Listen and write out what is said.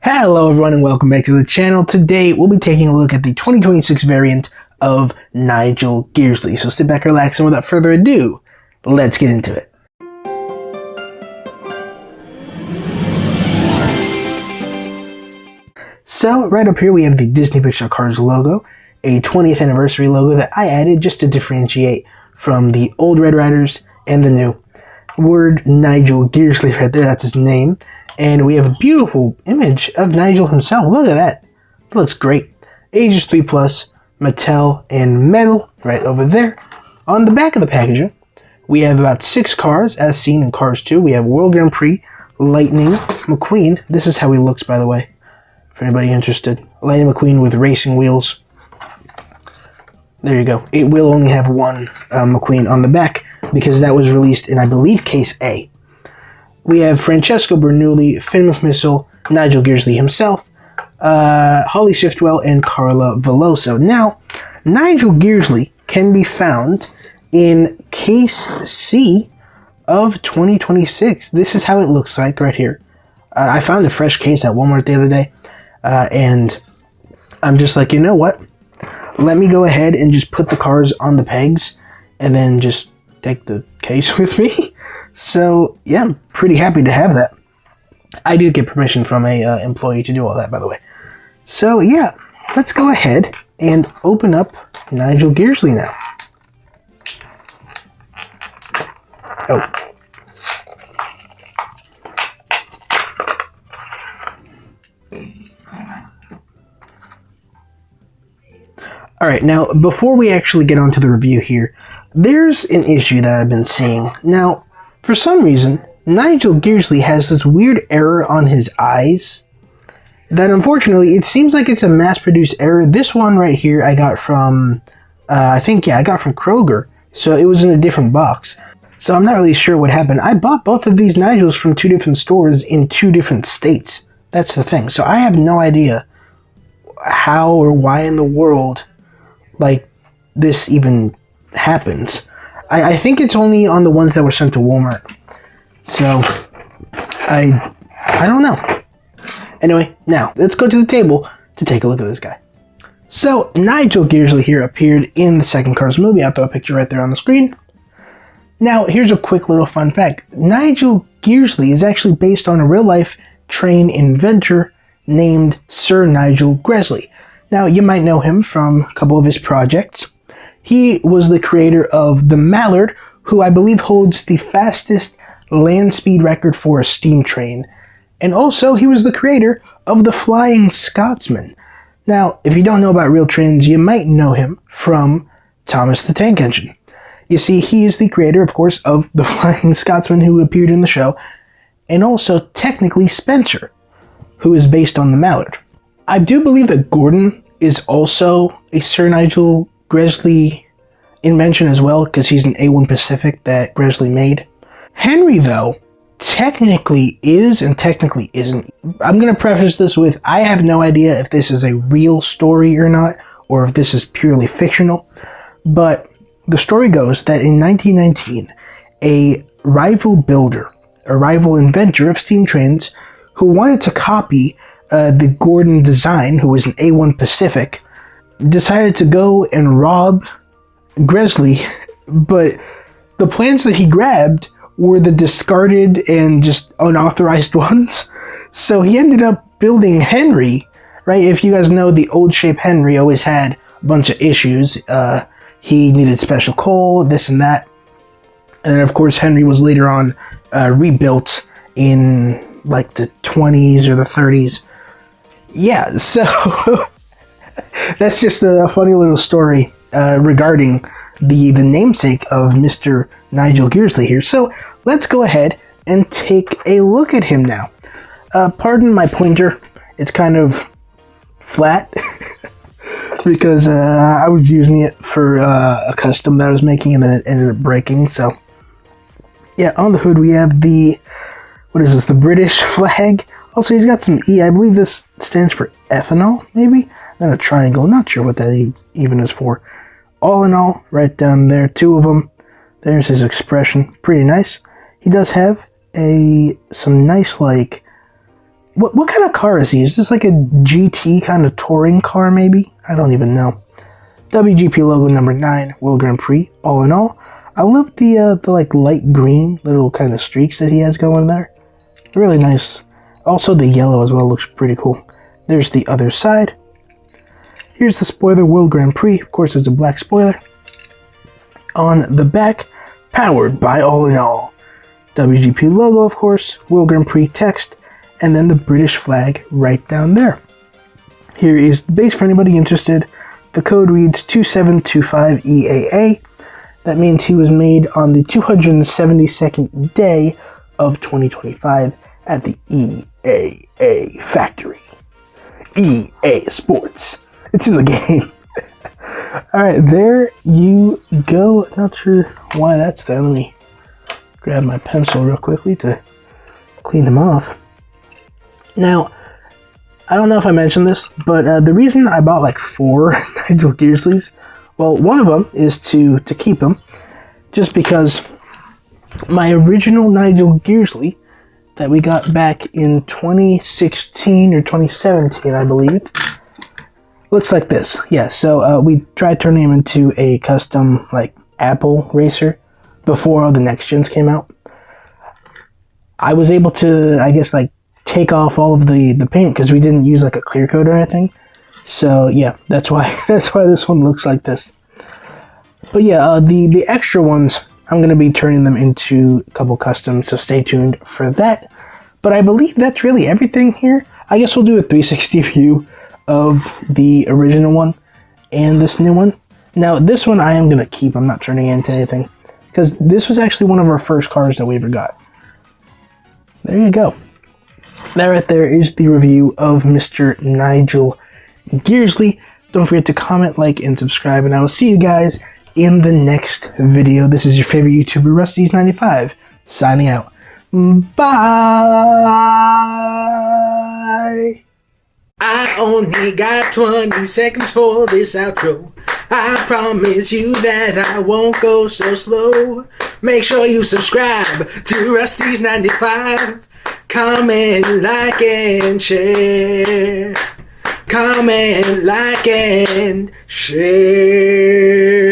Hello everyone and welcome back to the channel. Today we'll be taking a look at the 2026 variant of Nigel Gearsley. So sit back, relax, and without further ado, let's get into it. So right up here we have the Disney Pixar Cars logo, a 20th anniversary logo that I added just to differentiate from the old Red Riders and the new. Word Nigel Gearsley right there, that's his name. And we have a beautiful image of Nigel himself. Look at that. It looks great. Ages 3+, Mattel, and metal right over there. On the back of the packaging, we have about 6 cars, as seen in Cars 2. We have World Grand Prix, Lightning McQueen. This is how he looks, by the way, for anybody interested. Lightning McQueen with racing wheels. There you go. It will only have one McQueen on the back because that was released in, I believe, Case A. We have Francesco Bernoulli, Finn McMissile, Nigel Gearsley himself, Holly Shiftwell, and Carla Veloso. Now, Nigel Gearsley can be found in Case C of 2026. This is how it looks like right here. I found a fresh case at Walmart the other day, and I'm just like, you know what? Let me go ahead and just put the cars on the pegs, and then just take the case with me. So, yeah, I'm pretty happy to have that. I did get permission from a employee to do all that, by the way. So, yeah, let's go ahead and open up Nigel Gearsley now. Oh. Alright, now, before we actually get onto the review here, there's an issue that I've been seeing. Now, for some reason, Nigel Gearsley has this weird error on his eyes that unfortunately, it seems like it's a mass-produced error. This one right here I got from, I got from Kroger, so it was in a different box. So I'm not really sure what happened. I bought both of these Nigels from 2 different stores in 2 different states. That's the thing. So I have no idea how or why in the world, like, this even happens. I think it's only on the ones that were sent to Walmart. So, I don't know. Anyway, now, let's go to the table to take a look at this guy. So, Nigel Gearsley here appeared in the second Cars movie. I'll throw a picture right there on the screen. Now, here's a quick little fun fact. Nigel Gearsley is actually based on a real-life train inventor named Sir Nigel Gearsley. Now, you might know him from a couple of his projects. He was the creator of the Mallard, who I believe holds the fastest land speed record for a steam train. And also, he was the creator of the Flying Scotsman. Now, if you don't know about real trains, you might know him from Thomas the Tank Engine. You see, he is the creator, of course, of the Flying Scotsman who appeared in the show, and also, technically, Spencer, who is based on the Mallard. I do believe that Gordon is also a Sir Nigel Gearsley invention as well, because he's an A1 Pacific that Gearsley made. Henry, though, technically is and technically isn't. I'm going to preface this with, I have no idea if this is a real story or not, or if this is purely fictional, but the story goes that in 1919, a rival builder, a rival inventor of steam trains, who wanted to copy the Gordon design, who was an A1 Pacific, decided to go and rob Gearsley, but the plans that he grabbed were the discarded and just unauthorized ones. So he ended up building Henry, right? If you guys know, the old shape Henry always had a bunch of issues. He needed special coal, this and that. And then, of course, Henry was later on rebuilt in like the 20s or the 30s. Yeah, so that's just a funny little story regarding the namesake of Mr. Nigel Gearsley here. So let's go ahead and take a look at him now. Pardon my pointer, it's kind of flat because I was using it for a custom that I was making and then it ended up breaking. So yeah, on the hood we have the, what is this, the British flag. Also, he's got some E. I believe this stands for ethanol, maybe? And a triangle. Not sure what that even is for. All in all, right down there, 2 of them. There's his expression. Pretty nice. He does have some nice, like, What kind of car is he? Is this like a GT kind of touring car, maybe? I don't even know. WGP logo number 9, World Grand Prix. All in all, I love the like light green little kind of streaks that he has going there. Really nice. Also, the yellow as well looks pretty cool. There's the other side. Here's the spoiler, World Grand Prix. Of course, it's a black spoiler. On the back, powered by All in All. WGP logo, of course, World Grand Prix text, and then the British flag right down there. Here is the base for anybody interested. The code reads 2725EAA. That means he was made on the 272nd day of 2025 at the EAA factory. EA Sports. It's in the game. Alright, there you go. Not sure why that's there. Let me grab my pencil real quickly to clean them off. Now, I don't know if I mentioned this, but the reason I bought like 4 Nigel Gearsleys, well, one of them is to keep them, just because my original Nigel Gearsley that we got back in 2016 or 2017, I believe, looks like this. Yeah, so we tried turning him into a custom like Apple racer before all the next gens came out. I was able to, I guess, like take off all of the paint because we didn't use like a clear coat or anything. So yeah, that's why this one looks like this. But yeah, the extra ones, I'm going to be turning them into a couple customs, so stay tuned for that. But I believe that's really everything here. I guess we'll do a 360 view of the original one and this new one. Now, this one I am going to keep. I'm not turning it into anything because this was actually one of our first cars that we ever got. There you go. That right there is the review of Mr. Nigel Gearsley. Don't forget to comment, like, and subscribe, and I will see you guys in the next video. This is your favorite YouTuber, Rusty's95, signing out. Bye! I only got 20 seconds for this outro. I promise you that I won't go so slow. Make sure you subscribe to Rusty's95. Comment, like, and share. Comment, like, and share.